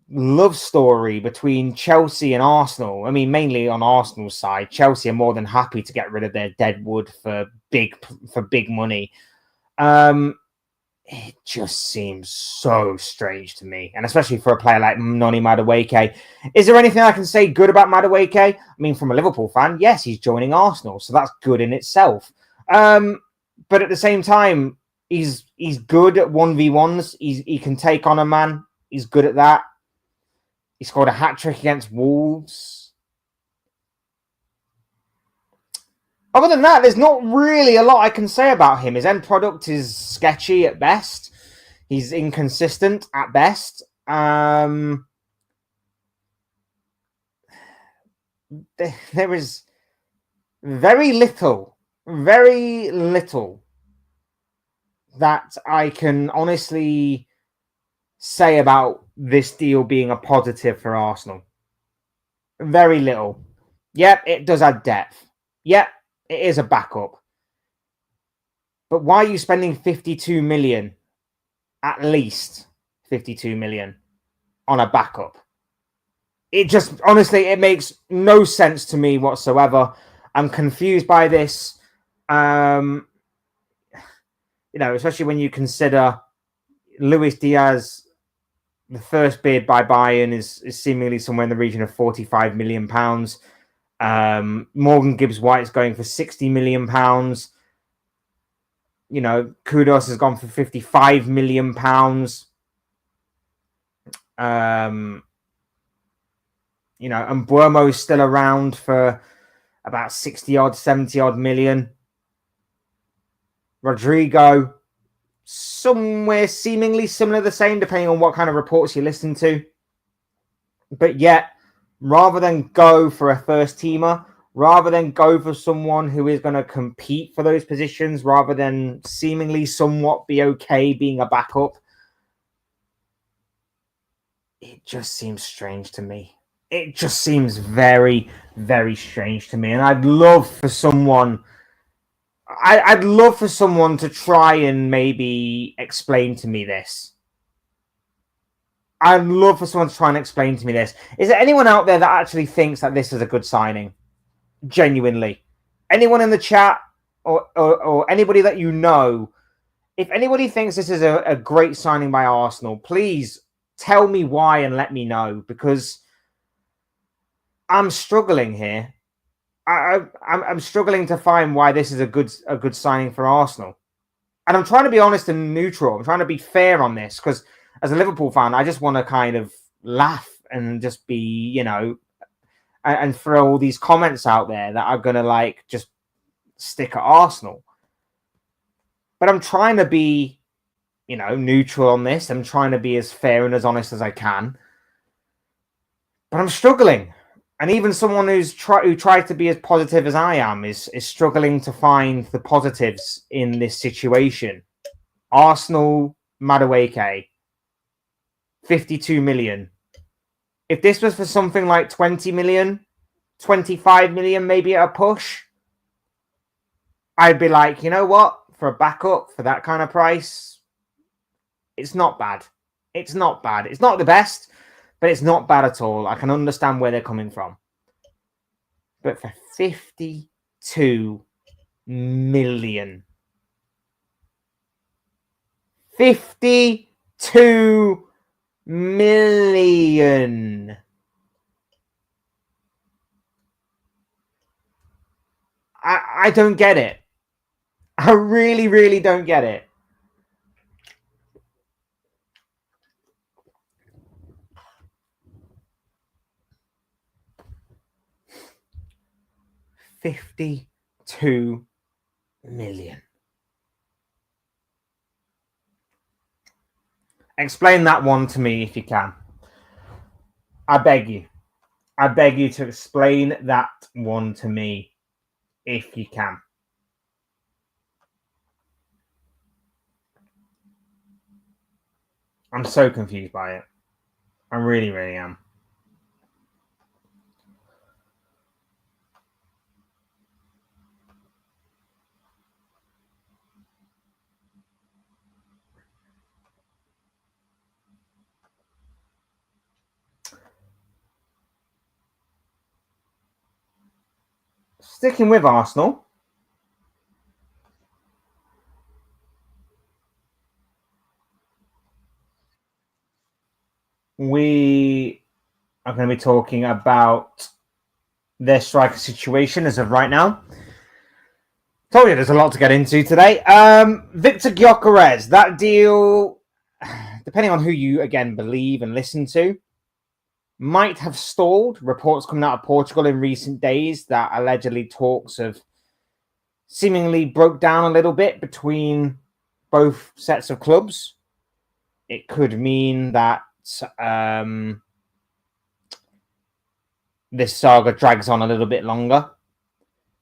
love story between Chelsea and Arsenal. I mean, mainly on Arsenal's side, Chelsea are more than happy to get rid of their deadwood for big money. It just seems so strange to me, and especially for a player like Noni Madueke. Is there anything I can say good about Madueke? I mean, from a Liverpool fan, yes, he's joining Arsenal, so that's good in itself. But at the same time, he's good at 1v1s. He can take on a man. He's good at that. He scored a hat-trick against Wolves. Other than that, there's not really a lot I can say about him. His end product is sketchy at best. He's inconsistent at best. There is very little that I can honestly say about this deal being a positive for Arsenal? Very little. Yep, it does add depth. Yep, it is a backup. But why are you spending 52 million, at least 52 million, on a backup? It just, honestly, it makes no sense to me whatsoever. I'm confused by this. You know, especially when you consider Luis Diaz, the first bid by Bayern is seemingly somewhere in the region of £45 million. Morgan Gibbs-White is going for £60 million. You know, Kudos has gone for £55 million. You know, and Buomo's still around for about 60 odd, 70 odd million. Rodrygo, somewhere seemingly similar, the same, depending on what kind of reports you listen to. But yet, rather than go for a first teamer, rather than go for someone who is going to compete for those positions, rather than seemingly somewhat be okay being a backup, it just seems strange to me. It just seems very, very strange to me. And I'd love for someone... I'd love for someone to try and maybe explain to me this. I'd love for someone to try and explain to me this. Is there anyone out there that actually thinks that this is a good signing? Genuinely. Anyone in the chat or anybody that you know, if anybody thinks this is a great signing by Arsenal, please tell me why and let me know, because I'm struggling here. I'm struggling to find why this is a good signing for Arsenal. And I'm trying to be honest and neutral. I'm trying to be fair on this, because as a Liverpool fan, I just want to kind of laugh and just be, you know, and throw all these comments out there that are going to like just stick at Arsenal. But I'm trying to be, you know, neutral on this. I'm trying to be as fair and as honest as I can. But I'm struggling. And even someone who tries to be as positive as I am is struggling to find the positives in this situation. Arsenal, Madueke, 52 million. If this was for something like 20 million, 25 million, maybe at a push, I'd be like, you know what? For a backup, for that kind of price, it's not bad. It's not bad. It's not the best, but it's not bad at all. I can understand where they're coming from. But for 52 million. 52 million. I don't get it. I really, really don't get it. $52 million. Explain that one to me if you can. I beg you. I beg you to explain that one to me if you can. I'm so confused by it. I really, really am. Sticking with Arsenal, we are going to be talking about their striker situation as of right now. Told you there's a lot to get into today. Victor Gyökeres, that deal, depending on who you, again, believe and listen to, might have stalled. Reports coming out of Portugal in recent days that allegedly talks of seemingly broke down a little bit between both sets of clubs. It could mean that this saga drags on a little bit longer.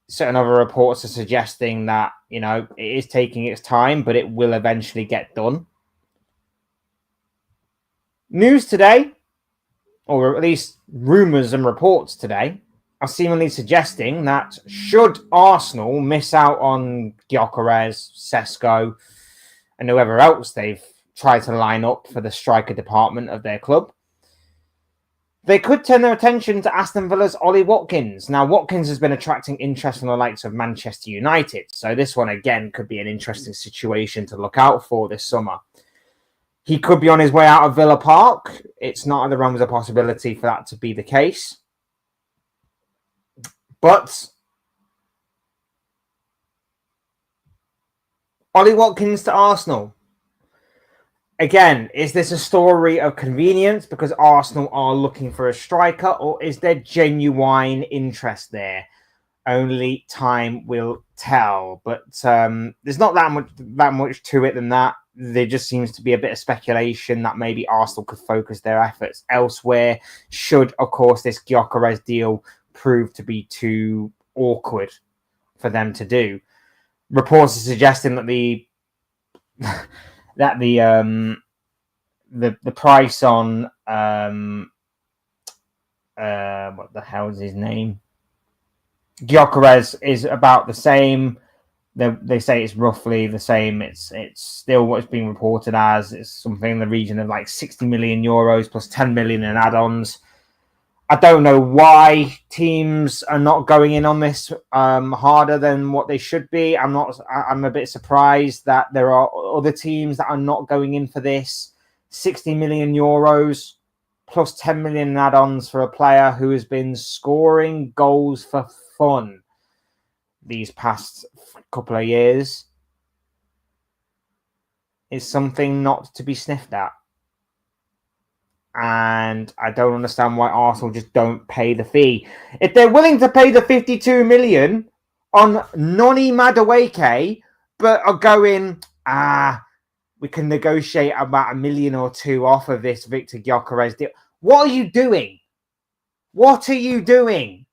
Certain other reports are suggesting that, you know, it is taking its time, but it will eventually get done. News today, or at least rumours and reports today, are seemingly suggesting that should Arsenal miss out on Gyökeres, Sesko, and whoever else they've tried to line up for the striker department of their club, they could turn their attention to Aston Villa's Ollie Watkins. Now, Watkins has been attracting interest from the likes of Manchester United, so this one, again, could be an interesting situation to look out for this summer. He could be on his way out of Villa Park. It's not in the realms of possibility for that to be the case. But Ollie Watkins to Arsenal. Again, is this a story of convenience because Arsenal are looking for a striker, or is there genuine interest there? Only time will tell. But there's not that much to it than that. There just seems to be a bit of speculation that maybe Arsenal could focus their efforts elsewhere, should, of course, this Gyökeres deal prove to be too awkward for them to do. Reports are suggesting that the price on what the hell is his name? Gyökeres is about the same. They say it's roughly the same. It's still what's being reported as. It's something in the region of like 60 million euros plus 10 million in add-ons. I don't know why teams are not going in on this harder than what they should be. I'm a bit surprised that there are other teams that are not going in for this. 60 million euros plus 10 million in add-ons for a player who has been scoring goals for fun these past couple of years is something not to be sniffed at. And I don't understand why Arsenal just don't pay the fee. If they're willing to pay the 52 million on Noni Madueke, but are going, we can negotiate about $1 million or $2 million off of this Victor Gyökeres deal. What are you doing? What are you doing?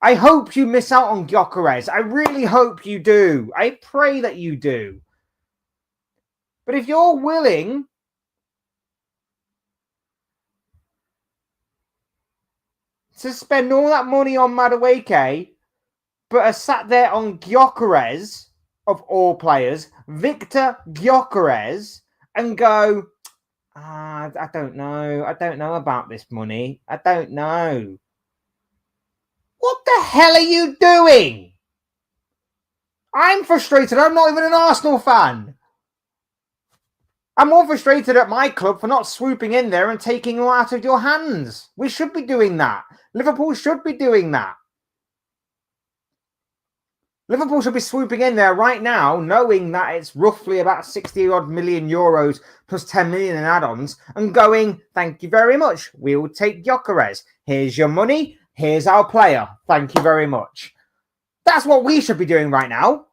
I hope you miss out on Gyökeres. I really hope you do. I pray that you do. But if you're willing to spend all that money on Madueke, but are sat there on Gyökeres, of all players, Victor Gyökeres, and go, I don't know. I don't know about this money. I don't know. What the hell are you doing? I'm frustrated. I'm not even an Arsenal fan. I'm more frustrated at my club for not swooping in there and taking it out of your hands. We should be doing that. Liverpool should be doing that. Liverpool should be swooping in there right now, knowing that it's roughly about 60-odd million euros plus 10 million in add-ons, and going, thank you very much. We'll take Gyökeres. Here's your money. Here's our player. Thank you very much. That's what we should be doing right now.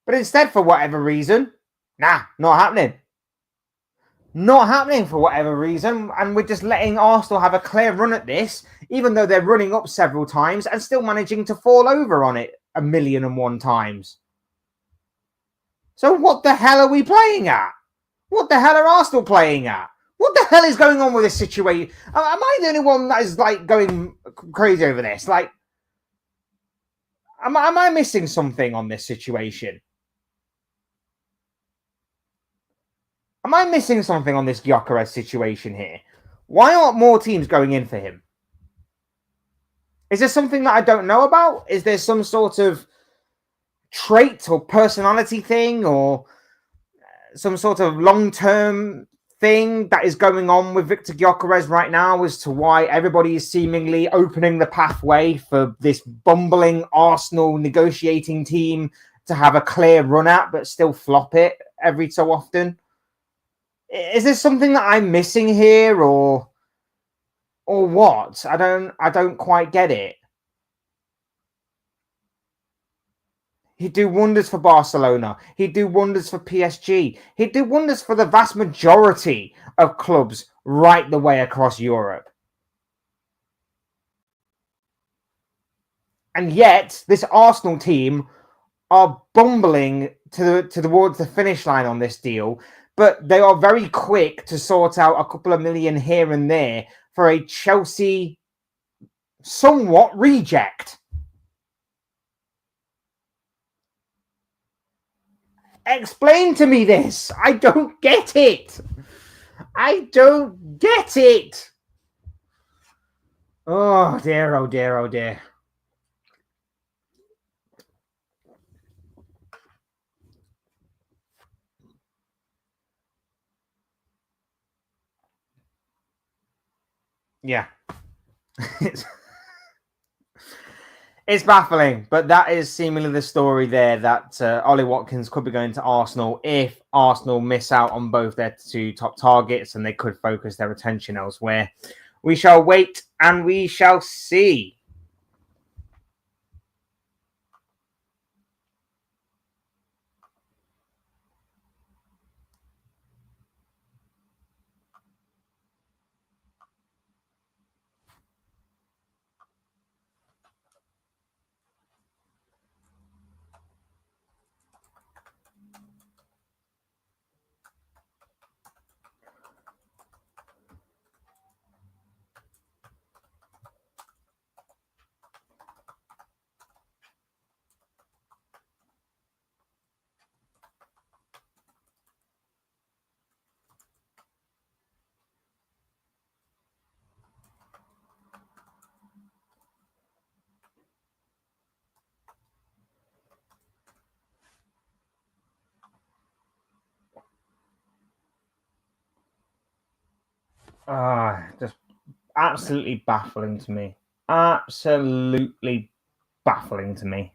But instead, for whatever reason, not happening. Not happening for whatever reason. And we're just letting Arsenal have a clear run at this, even though they're running up several times and still managing to fall over on it 1,000,001 times. So what the hell are we playing at? What the hell are Arsenal playing at? What the hell is going on with this situation? Am I the only one that is like going crazy over this? Like, am I missing something on this situation? Am I missing something on this Gyökeres situation here? Why aren't more teams going in for him? Is there something that I don't know about? Is there some sort of trait or personality thing or some sort of long-term thing that is going on with Victor Gyökeres right now as to why everybody is seemingly opening the pathway for this bumbling Arsenal negotiating team to have a clear run at but still flop it every so often? Is there something that I'm missing here or what? I don't quite get it. He'd do wonders for Barcelona. He'd do wonders for PSG. He'd do wonders for the vast majority of clubs right the way across Europe. And yet, this Arsenal team are bumbling towards the finish line on this deal but they are very quick to sort out a couple of million here and there for a Chelsea somewhat reject. Explain to me this. I don't get it. I don't get it. Oh dear, oh dear, oh dear. Yeah. It's baffling, but that is seemingly the story there that Ollie Watkins could be going to Arsenal if Arsenal miss out on both their two top targets and they could focus their attention elsewhere. We shall wait and we shall see. Just absolutely baffling to me. Absolutely baffling to me.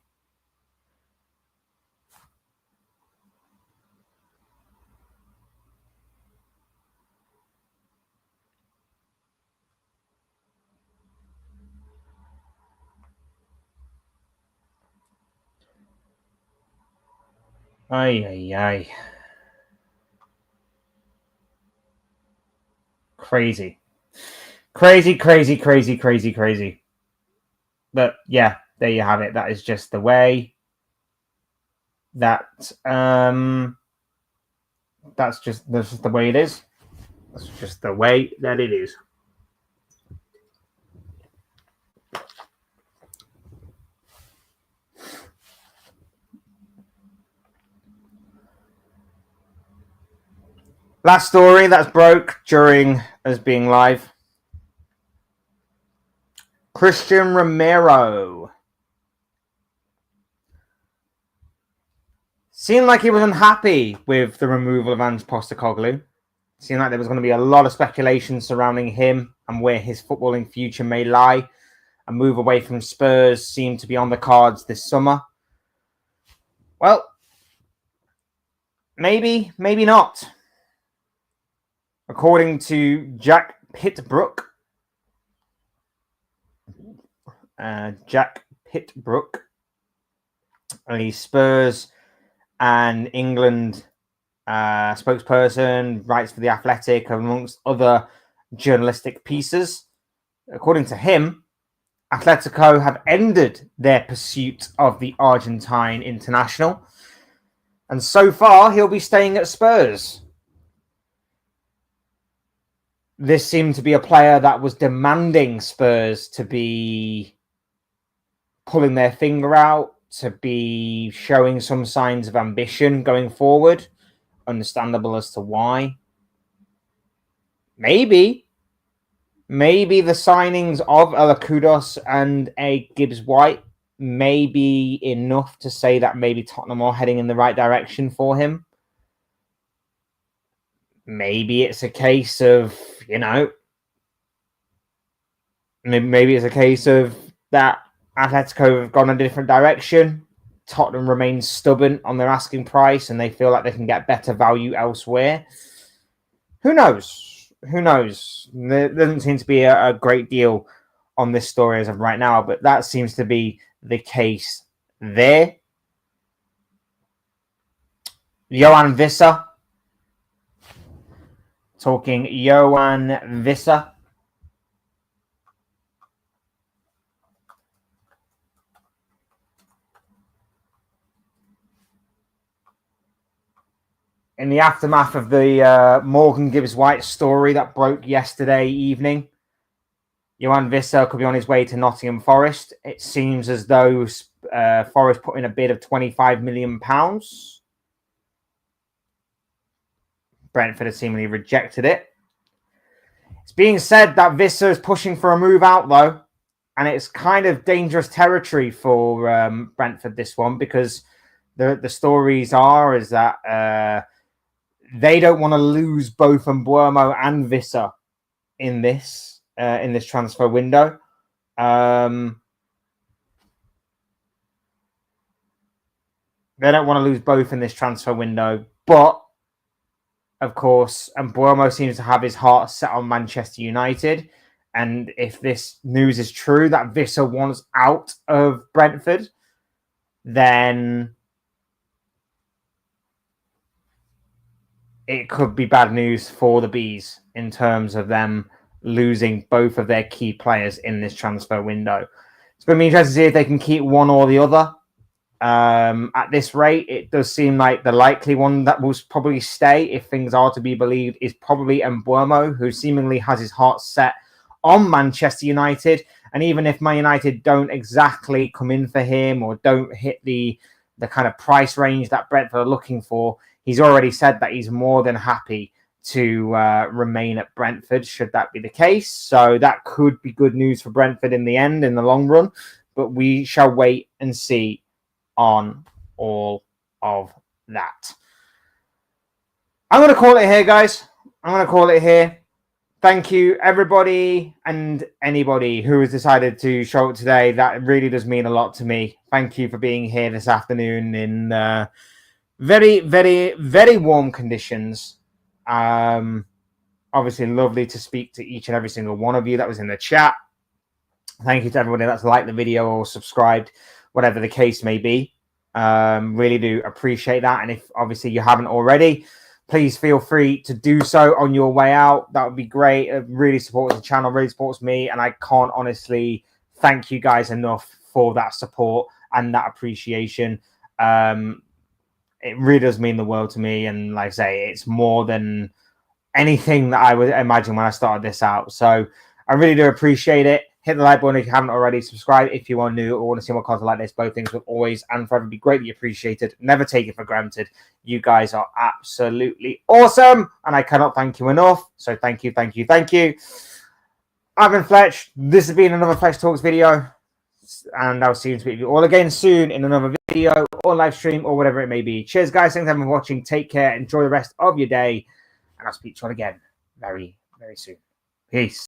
Ay, ay, ay. Crazy. Crazy, crazy, crazy, crazy, crazy. But yeah, there you have it. That is just the way that that's just the way it is. That's just the way that it is. Last story that's broke during us being live. Christian Romero seemed like he was unhappy with the removal of Ange Postecoglou. Seemed like there was going to be a lot of speculation surrounding him and where his footballing future may lie. A move away from Spurs seemed to be on the cards this summer. Well, maybe, maybe not. According to Jack Pitbrook, a Spurs and England spokesperson, writes for The Athletic, amongst other journalistic pieces. According to him, Atletico have ended their pursuit of the Argentine international, and so far he'll be staying at Spurs. This seemed to be a player that was demanding Spurs to be pulling their finger out, to be showing some signs of ambition going forward. Understandable as to why. Maybe the signings of Alakudos and a GIBBS-WHITE may be enough to say that maybe Tottenham are heading in the right direction for him. Maybe it's a case of, maybe it's a case of that Atletico have gone a different direction. Tottenham remains stubborn on their asking price and they feel like they can get better value elsewhere. Who knows? There doesn't seem to be a great deal on this story as of right now, but that seems to be the case there. Johan Visser. Talking Johan Visser. in the aftermath of the Morgan Gibbs-White story that broke yesterday evening, Yoane Wissa could be on his way to Nottingham Forest. It seems as though Forest put in a bid of £25 million. Brentford has seemingly rejected it. It's being said that Wissa is pushing for a move out, though, and it's kind of dangerous territory for Brentford, this one, because the stories are is that they don't want to lose both Mbeumo and Wissa in this transfer window. They don't want to lose both in this transfer window, but of course, Mbeumo seems to have his heart set on Manchester United. And if this news is true that Wissa wants out of Brentford, then it could be bad news for the Bees in terms of them losing both of their key players in this transfer window. It's going to be interesting to see if they can keep one or the other. At this rate, it does seem like the likely one that will probably stay, if things are to be believed, is probably Mbeumo, who seemingly has his heart set on Manchester United. And even if Man United don't exactly come in for him or don't hit the kind of price range that Brentford are looking for, he's already said that he's more than happy to remain at Brentford, should that be the case. So that could be good news for Brentford in the end, in the long run. But we shall wait and see on all of that. I'm going to call it here, guys. I'm going to call it here. Thank you, everybody and anybody who has decided to show up today. That really does mean a lot to me. Thank you for being here this afternoon in very, very, very warm conditions. Obviously, lovely to speak to each and every single one of you that was in the chat. Thank you to everybody that's liked the video or subscribed, whatever the case may be. Really do appreciate that. And if obviously you haven't already, please feel free to do so on your way out. That would be great. It really supports the channel, really supports me. And I can't honestly thank you guys enough for that support and that appreciation. It really does mean the world to me. And like I say, it's more than anything that I would imagine when I started this out. So I really do appreciate it. Hit the like button if you haven't already. Subscribe if you are new or want to see more content like this. Both things will always and forever be greatly appreciated. Never take it for granted. You guys are absolutely awesome. And I cannot thank you enough. So thank you, thank you, thank you. I've been Fletch. This has been another Fletch Talks video. And I'll see you with you all again soon in another video or live stream or whatever it may be. Cheers, guys. Thanks for watching. Take care. Enjoy the rest of your day. And I'll speak to you all again very, very soon. Peace.